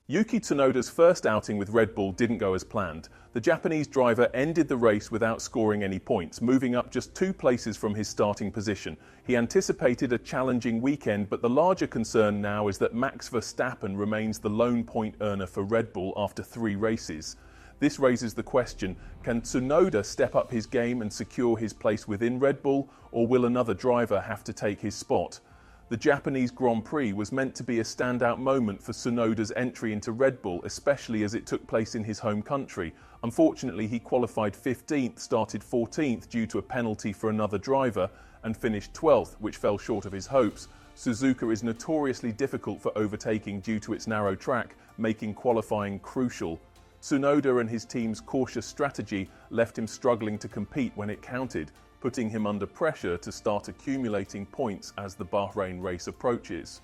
Yuki Tsunoda's first outing with Red Bull didn't go as planned. The Japanese driver ended the race without scoring any points, moving up just 2 places from his starting position. He anticipated a challenging weekend, but the larger concern now is that Max Verstappen remains the lone point earner for Red Bull after 3 races. This raises the question, can Tsunoda step up his game and secure his place within Red Bull, or will another driver have to take his spot? The Japanese Grand Prix was meant to be a standout moment for Tsunoda's entry into Red Bull, especially as it took place in his home country. Unfortunately, he qualified 15th, started 14th due to a penalty for another driver, and finished 12th, which fell short of his hopes. Suzuka is notoriously difficult for overtaking due to its narrow track, making qualifying crucial. Tsunoda and his team's cautious strategy left him struggling to compete when it counted, putting him under pressure to start accumulating points as the Bahrain race approaches.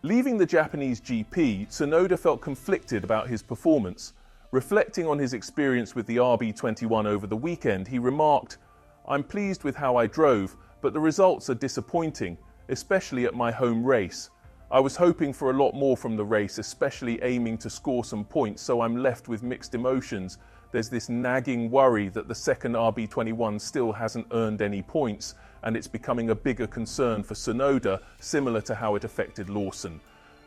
Leaving the Japanese GP, Tsunoda felt conflicted about his performance. Reflecting on his experience with the RB21 over the weekend, he remarked, "I'm pleased with how I drove, but the results are disappointing, especially at my home race. I was hoping for a lot more from the race, especially aiming to score some points, so I'm left with mixed emotions. There's this nagging worry that the second RB21 still hasn't earned any points, and it's becoming a bigger concern for Tsunoda, similar to how it affected Lawson."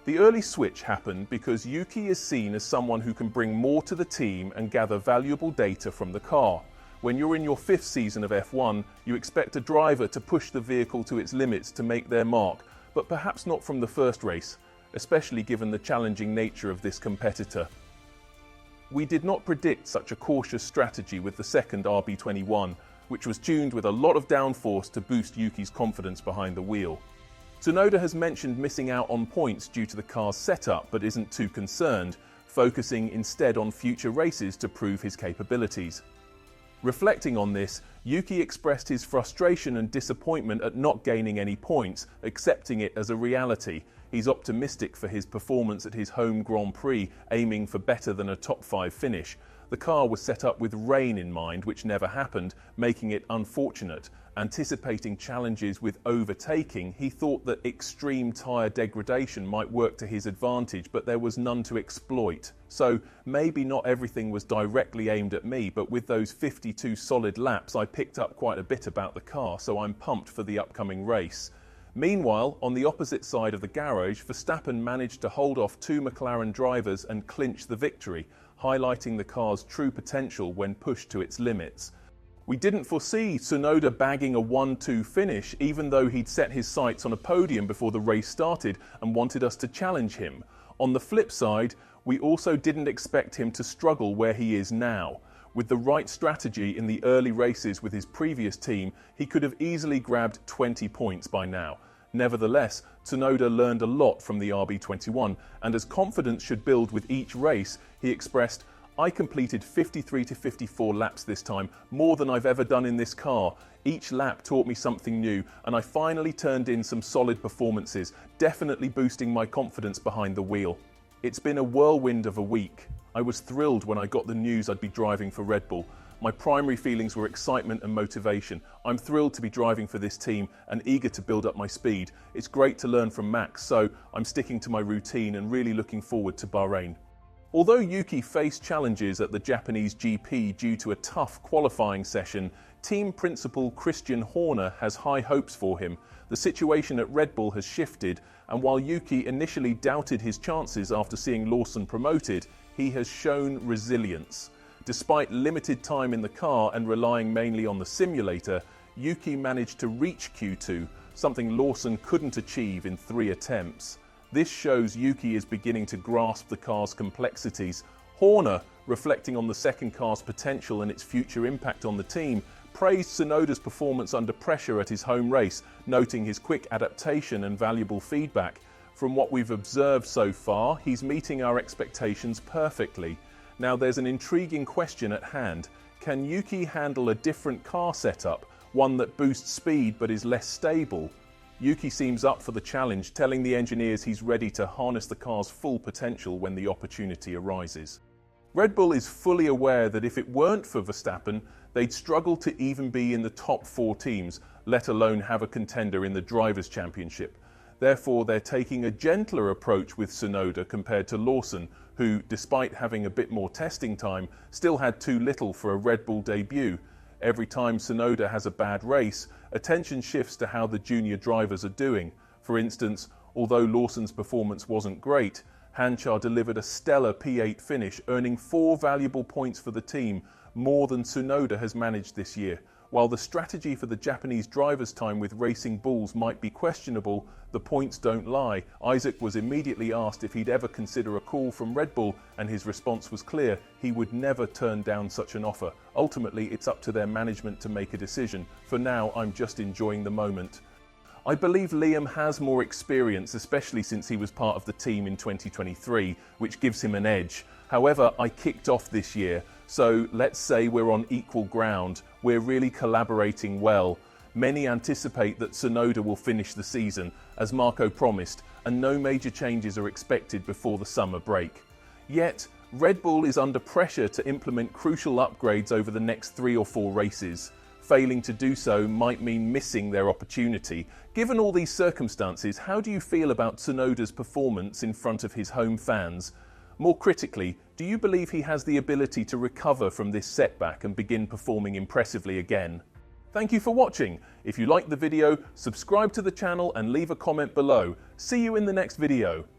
The early switch happened because Yuki is seen as someone who can bring more to the team and gather valuable data from the car. When you're in your 5th season of F1, you expect a driver to push the vehicle to its limits to make their mark, but perhaps not from the first race, especially given the challenging nature of this competitor. We did not predict such a cautious strategy with the second RB21, which was tuned with a lot of downforce to boost Yuki's confidence behind the wheel. Tsunoda has mentioned missing out on points due to the car's setup, but isn't too concerned, focusing instead on future races to prove his capabilities. Reflecting on this, Yuki expressed his frustration and disappointment at not gaining any points, accepting it as a reality. He's optimistic for his performance at his home Grand Prix, aiming for better than a top 5 finish. The car was set up with rain in mind, which never happened, making it unfortunate. Anticipating challenges with overtaking, he thought that extreme tyre degradation might work to his advantage, but there was none to exploit. So maybe not everything was directly aimed at me, but with those 52 solid laps, I picked up quite a bit about the car, so I'm pumped for the upcoming race. Meanwhile, on the opposite side of the garage, Verstappen managed to hold off 2 McLaren drivers and clinch the victory, highlighting the car's true potential when pushed to its limits. We didn't foresee Tsunoda bagging a 1-2 finish, even though he'd set his sights on a podium before the race started and wanted us to challenge him. On the flip side, we also didn't expect him to struggle where he is now. With the right strategy in the early races with his previous team, he could have easily grabbed 20 points by now. Nevertheless, Tsunoda learned a lot from the RB21, and as confidence should build with each race, he expressed, "I completed 53 to 54 laps this time, more than I've ever done in this car. Each lap taught me something new, and I finally turned in some solid performances, definitely boosting my confidence behind the wheel. It's been a whirlwind of a week. I was thrilled when I got the news I'd be driving for Red Bull. My primary feelings were excitement and motivation. I'm thrilled to be driving for this team and eager to build up my speed. It's great to learn from Max, so I'm sticking to my routine and really looking forward to Bahrain." Although Yuki faced challenges at the Japanese GP due to a tough qualifying session, team principal Christian Horner has high hopes for him. The situation at Red Bull has shifted, and while Yuki initially doubted his chances after seeing Lawson promoted, he has shown resilience. Despite limited time in the car and relying mainly on the simulator, Yuki managed to reach Q2, something Lawson couldn't achieve in 3 attempts. This shows Yuki is beginning to grasp the car's complexities. Horner, reflecting on the second car's potential and its future impact on the team, praised Tsunoda's performance under pressure at his home race, noting his quick adaptation and valuable feedback. From what we've observed so far, he's meeting our expectations perfectly. Now there's an intriguing question at hand. Can Yuki handle a different car setup, one that boosts speed but is less stable? Yuki seems up for the challenge, telling the engineers he's ready to harness the car's full potential when the opportunity arises. Red Bull is fully aware that if it weren't for Verstappen, they'd struggle to even be in the top 4 teams, let alone have a contender in the Drivers' Championship. Therefore, they're taking a gentler approach with Tsunoda compared to Lawson, who, despite having a bit more testing time, still had too little for a Red Bull debut. Every time Tsunoda has a bad race, attention shifts to how the junior drivers are doing. For instance, although Lawson's performance wasn't great, Hanchar delivered a stellar P8 finish, earning 4 valuable points for the team, more than Tsunoda has managed this year. While the strategy for the Japanese drivers' time with Racing Bulls might be questionable, the points don't lie. Isaac was immediately asked if he'd ever consider a call from Red Bull, and his response was clear: he would never turn down such an offer. Ultimately, it's up to their management to make a decision. For now, I'm just enjoying the moment. I believe Liam has more experience, especially since he was part of the team in 2023, which gives him an edge. However, I kicked off this year, so let's say we're on equal ground. We're really collaborating well. Many anticipate that Tsunoda will finish the season, as Marco promised, and no major changes are expected before the summer break. Yet, Red Bull is under pressure to implement crucial upgrades over the next 3 or 4 races. Failing to do so might mean missing their opportunity. Given all these circumstances, how do you feel about Tsunoda's performance in front of his home fans? More critically, do you believe he has the ability to recover from this setback and begin performing impressively again? Thank you for watching. If you liked the video, subscribe to the channel and leave a comment below. See you in the next video.